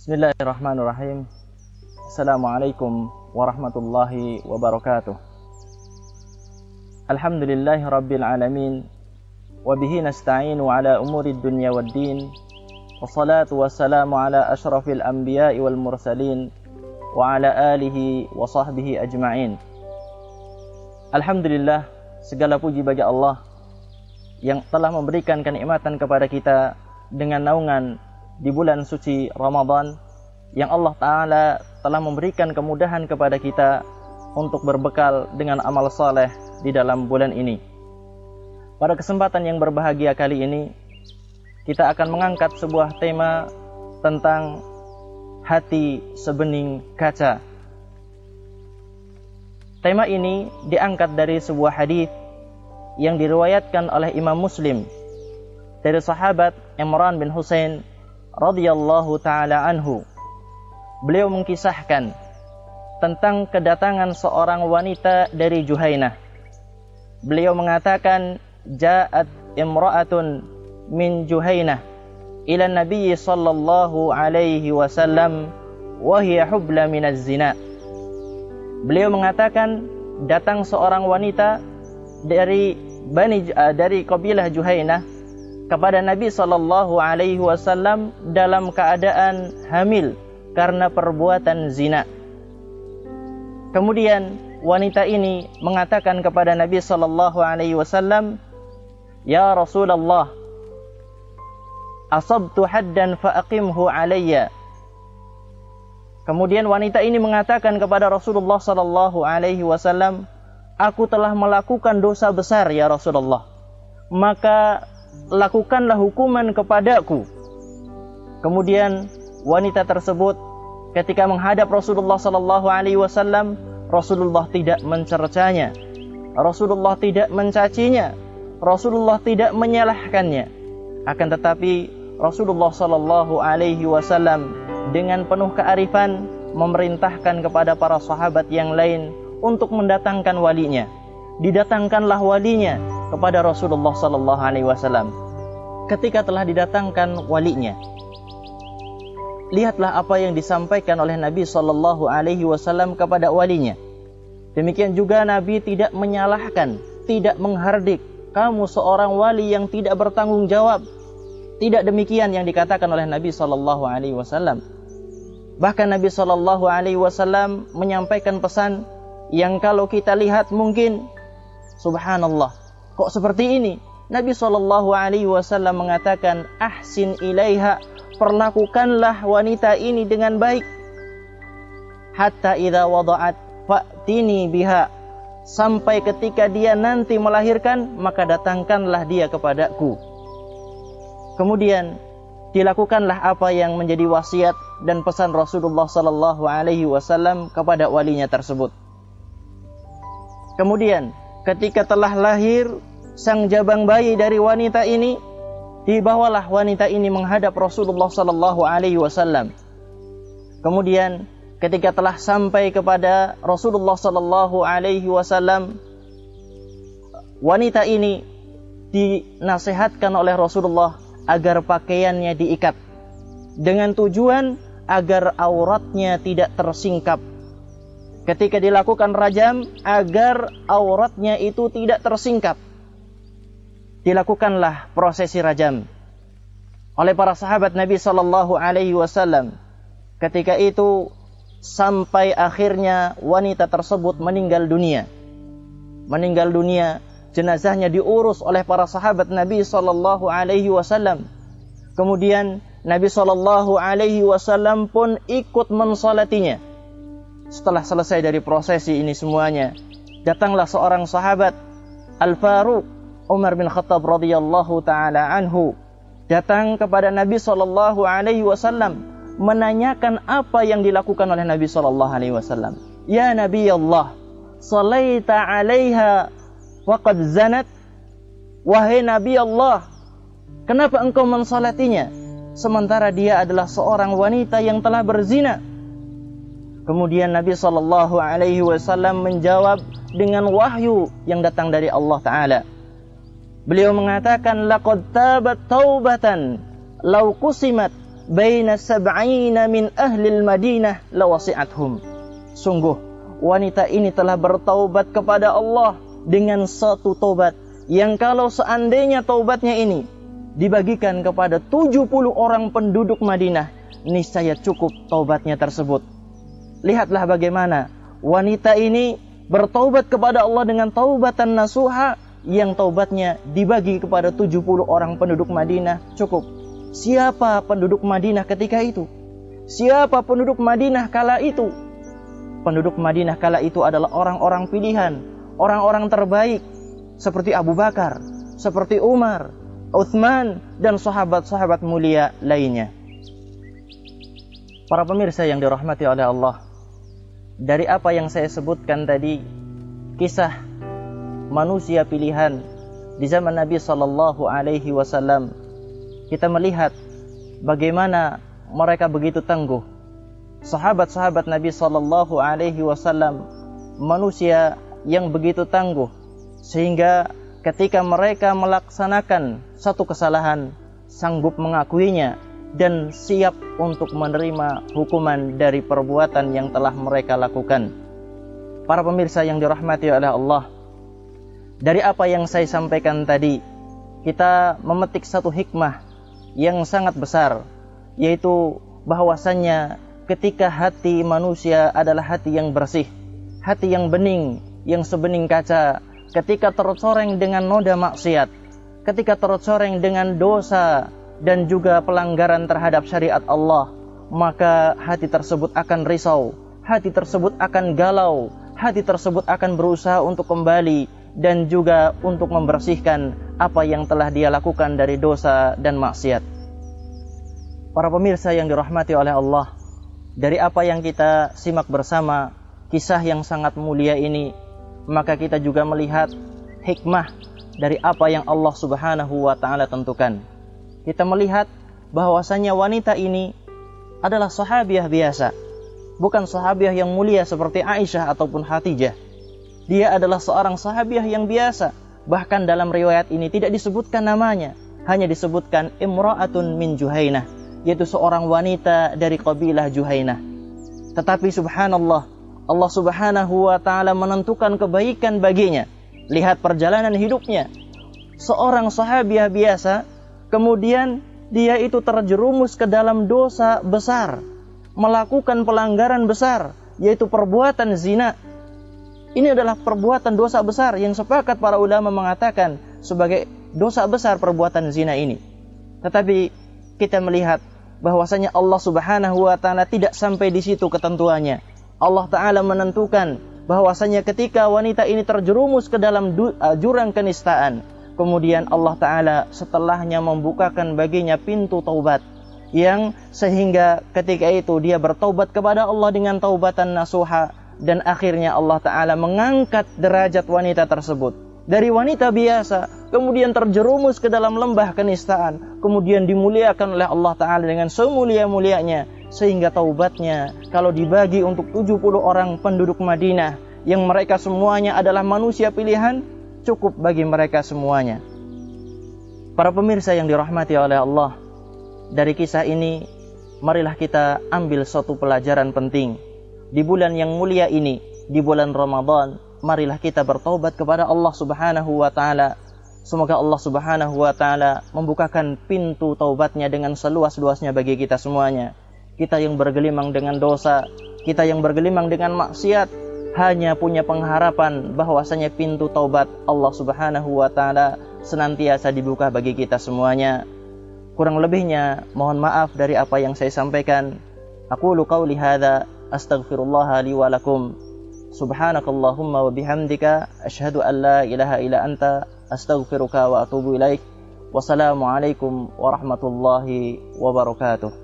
Bismillahirrahmanirrahim. Assalamualaikum warahmatullahi wabarakatuh. Alhamdulillahi rabbil alamin. Wabihi nasta'inu ala umuri dunya waddin. Wassalatu wassalamu ala ashrafil anbiya'i wal mursalin. Wa ala alihi wa sahbihi ajma'in. Alhamdulillah, segala puji bagi Allah yang telah memberikan kenikmatan kepada kita dengan naungan di bulan suci Ramadan, yang Allah Ta'ala telah memberikan kemudahan kepada kita untuk berbekal dengan amal saleh di dalam bulan ini. Pada kesempatan yang berbahagia kali ini, kita akan mengangkat sebuah tema tentang hati sebening kaca. Tema ini diangkat dari sebuah hadis yang diriwayatkan oleh Imam Muslim dari sahabat Imran bin Husain radhiyallahu ta'ala anhu. Beliau mengkisahkan tentang kedatangan seorang wanita dari Juhainah. Beliau mengatakan, ja'at imra'atun min Juhainah ila Nabi sallallahu alaihi wasallam wa hiya hubla minaz zina. Beliau mengatakan, datang seorang wanita dari kabilah Juhainah kepada Nabi sallallahu alaihi wasallam dalam keadaan hamil karena perbuatan zina. Kemudian wanita ini mengatakan kepada Nabi sallallahu alaihi wasallam, "Ya Rasulullah, asabtu haddan fa aqimhu alayya." Kemudian wanita ini mengatakan kepada Rasulullah sallallahu alaihi wasallam, "Aku telah melakukan dosa besar ya Rasulullah. Maka lakukanlah hukuman kepadaku." Kemudian wanita tersebut ketika menghadap Rasulullah sallallahu alaihi wasallam, Rasulullah tidak mencercanya, Rasulullah tidak mencacinya, Rasulullah tidak menyalahkannya. Akan tetapi Rasulullah sallallahu alaihi wasallam dengan penuh kearifan memerintahkan kepada para sahabat yang lain untuk mendatangkan walinya. Didatangkanlah walinya kepada Rasulullah sallallahu alaihi wasallam. Ketika telah didatangkan walinya, lihatlah apa yang disampaikan oleh Nabi sallallahu alaihi wasallam kepada walinya. Demikian juga Nabi tidak menyalahkan, tidak menghardik, kamu seorang wali yang tidak bertanggung jawab. Tidak demikian yang dikatakan oleh Nabi sallallahu alaihi wasallam. Bahkan Nabi sallallahu alaihi wasallam menyampaikan pesan yang kalau kita lihat mungkin subhanallah, kok seperti ini? Nabi sallallahu alaihi wasallam mengatakan, ahsin ilaiha, perlakukanlah wanita ini dengan baik. Hatta idza wada'at fa'tini biha, sampai ketika dia nanti melahirkan, maka datangkanlah dia kepadaku. Kemudian dilakukanlah apa yang menjadi wasiat dan pesan Rasulullah sallallahu alaihi wasallam kepada walinya tersebut. Kemudian ketika telah lahir sang jabang bayi dari wanita ini, dibawalah wanita ini menghadap Rasulullah sallallahu alaihi wasallam. Kemudian ketika telah sampai kepada Rasulullah sallallahu alaihi wasallam, wanita ini dinasihatkan oleh Rasulullah agar pakaiannya diikat dengan tujuan agar auratnya tidak tersingkap. Ketika dilakukan rajam, agar auratnya itu tidak tersingkap, dilakukanlah prosesi rajam oleh para sahabat Nabi sallallahu alaihi wasallam. Ketika itu sampai akhirnya wanita tersebut meninggal dunia. Jenazahnya diurus oleh para sahabat Nabi sallallahu alaihi wasallam. Kemudian Nabi sallallahu alaihi wasallam pun ikut mensolatinya. Setelah selesai dari prosesi ini semuanya, datanglah seorang sahabat, Al-Faruq Umar bin Khattab radhiyallahu taala anhu, datang kepada Nabi sallallahu alaihi wasallam menanyakan apa yang dilakukan oleh Nabi sallallahu alaihi wasallam. Ya Nabi Allah, salaita 'alaiha waqad zanat. Wahai Nabi Allah, kenapa engkau mensalatinya sementara dia adalah seorang wanita yang telah berzina? Kemudian Nabi sallallahu alaihi wasallam menjawab dengan wahyu yang datang dari Allah taala. Beliau mengatakan, laqad tabat taubatan law qusimat baina sab'ina min ahlil Madinah lawasi'athum. Sungguh wanita ini telah bertaubat kepada Allah dengan satu taubat yang kalau seandainya taubatnya ini dibagikan kepada 70 orang penduduk Madinah, niscaya cukup taubatnya tersebut. Lihatlah bagaimana wanita ini bertaubat kepada Allah dengan taubatan nasuha yang taubatnya dibagi kepada 70 orang penduduk Madinah, cukup. Siapa penduduk Madinah ketika itu? Siapa penduduk Madinah kala itu? Penduduk Madinah kala itu adalah orang-orang pilihan, orang-orang terbaik seperti Abu Bakar, seperti Umar, Uthman, dan sahabat-sahabat mulia lainnya. Para pemirsa yang dirahmati oleh Allah, dari apa yang saya sebutkan tadi, kisah manusia pilihan di zaman Nabi SAW, kita melihat bagaimana mereka begitu tangguh. Sahabat-sahabat Nabi SAW manusia yang begitu tangguh, sehingga ketika mereka melaksanakan satu kesalahan, sanggup mengakuinya dan siap untuk menerima hukuman dari perbuatan yang telah mereka lakukan. Para pemirsa yang dirahmati oleh Allah, dari apa yang saya sampaikan tadi, kita memetik satu hikmah yang sangat besar, yaitu bahwasannya ketika hati manusia adalah hati yang bersih, hati yang bening, yang sebening kaca, ketika tercoreng dengan noda maksiat, ketika tercoreng dengan dosa dan juga pelanggaran terhadap syariat Allah, maka hati tersebut akan risau, hati tersebut akan galau, hati tersebut akan berusaha untuk kembali dan juga untuk membersihkan apa yang telah dia lakukan dari dosa dan maksiat. Para pemirsa yang dirahmati oleh Allah, dari apa yang kita simak bersama kisah yang sangat mulia ini, maka kita juga melihat hikmah dari apa yang Allah Subhanahu wa Ta'ala tentukan. Kita melihat bahwasanya wanita ini adalah sahabiah biasa, bukan sahabiah yang mulia seperti Aisyah ataupun Khadijah. Dia adalah seorang sahabiah yang biasa. Bahkan dalam riwayat ini tidak disebutkan namanya, hanya disebutkan imra'atun min Juhainah, yaitu seorang wanita dari kabilah Juhainah. Tetapi subhanallah, Allah Subhanahu wa Ta'ala menentukan kebaikan baginya. Lihat perjalanan hidupnya, seorang sahabiah biasa, kemudian dia itu terjerumus ke dalam dosa besar, melakukan pelanggaran besar, yaitu perbuatan zina. Ini adalah perbuatan dosa besar yang sepakat para ulama mengatakan sebagai dosa besar perbuatan zina ini. Tetapi kita melihat bahwasanya Allah Subhanahu wa Ta'ala tidak sampai di situ ketentuannya. Allah Ta'ala menentukan bahwasanya ketika wanita ini terjerumus ke dalam jurang kenistaan, kemudian Allah Ta'ala setelahnya membukakan baginya pintu taubat, yang sehingga ketika itu dia bertaubat kepada Allah dengan taubatan nasuha, dan akhirnya Allah Ta'ala mengangkat derajat wanita tersebut dari wanita biasa, kemudian terjerumus ke dalam lembah kenistaan, kemudian dimuliakan oleh Allah Ta'ala dengan semulia-mulianya, sehingga taubatnya kalau dibagi untuk 70 orang penduduk Madinah yang mereka semuanya adalah manusia pilihan, cukup bagi mereka semuanya. Para pemirsa yang dirahmati oleh Allah, dari kisah ini marilah kita ambil suatu pelajaran penting. Di bulan yang mulia ini, di bulan Ramadan, marilah kita bertaubat kepada Allah Subhanahu wa Ta'ala. Semoga Allah Subhanahu wa Ta'ala membukakan pintu taubatnya dengan seluas-luasnya bagi kita semuanya. Kita yang bergelimang dengan dosa, kita yang bergelimang dengan maksiat, hanya punya pengharapan bahwasanya pintu taubat Allah Subhanahu wa Ta'ala senantiasa dibuka bagi kita semuanya. Kurang lebihnya mohon maaf dari apa yang saya sampaikan. Aqulu qawli hadza astaghfirullah li wa lakum. Subhanakallahumma wa bihamdika asyhadu an la ilaha illa anta astaghfiruka wa atubu ilaik. Wassalamualaikum warahmatullahi wabarakatuh.